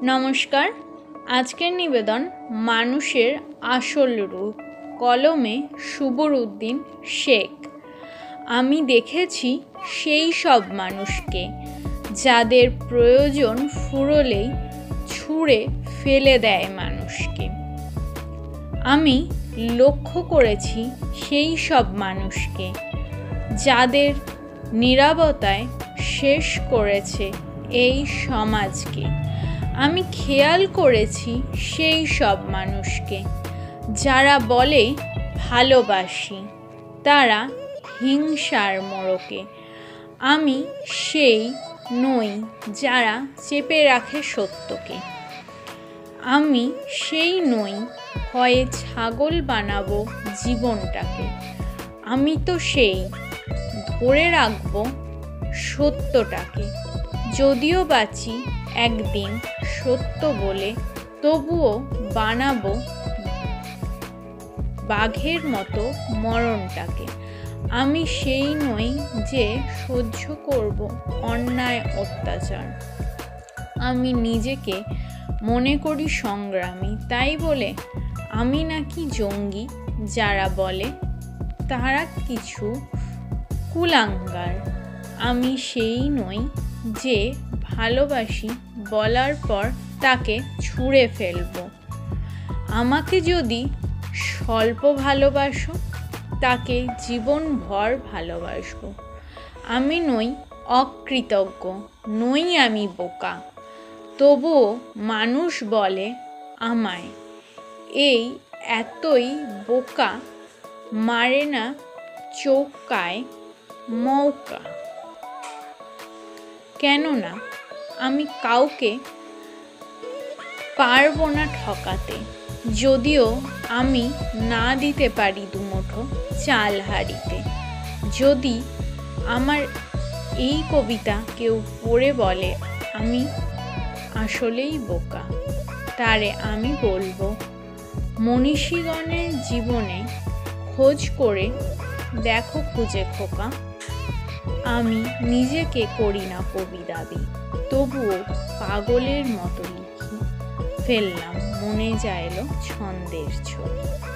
নমস্কার। আজকের নিবেদন মানুষের আসল রূপ, কলমে সুবর উদ্দিন শেখ। আমি দেখেছি সেই সব মানুষকে যাদের প্রয়োজন ফুরোলেই ছুঁড়ে ফেলে দেয় মানুষকে। আমি লক্ষ্য করেছি সেই সব মানুষকে যাদের নীরবতায় শেষ করেছে এই সমাজকে। আমি খেয়াল করেছি সেই সব মানুষকে যারা বলে ভালোবাসি, তারা হিংসার মোড়কে। আমি সেই নই যারা চেপে রাখে সত্যকে। আমি সেই নই হয়ে ছাগল বানাবো জীবনটাকে। আমি তো সেই ধরে রাখবো সত্যটাকে। যদিও বাঁচি একদিন সত্য বলে, তবুও বানাবো বাঘের মতো মরণটাকে। আমি সেই নই যে সহ্য করব অন্যায় অত্যাচার। আমি নিজেকে মনে করি সংগ্রামী, তাই বলে আমি নাকি জঙ্গি যারা বলে তারা কিছু কুলাঙ্গার। আমি সেই নই যে ভালোবাসি বলার পর তাকে ছুঁড়ে ফেলবো। আমাকে যদি স্বল্প ভালোবাসো, তাকে জীবনভর ভালোবাসবো। আমি নই অকৃতজ্ঞ, নই আমি বোকা, তবুও মানুষ বলে আমায় এই এতই বোকা, মারে না চৌকায় মৌকা। কেননা আমি কাউকে পারবো না ঠকাতে, যদিও আমি না দিতে পারি দুমুঠো চাল হাঁড়িতে। যদি আমার এই কবিতা কেউ পড়ে বলে আমি আসলেই বোকা, তারে আমি বলবো মনীষীগণের জীবনে খোঁজ করে দেখো খুঁজে খোকা। আমি নিজেকে করি না কবি দাবি, তবুও পাগলের মতো লিখি। ফেললাম মনে যাইলো ছন্দের ছবি।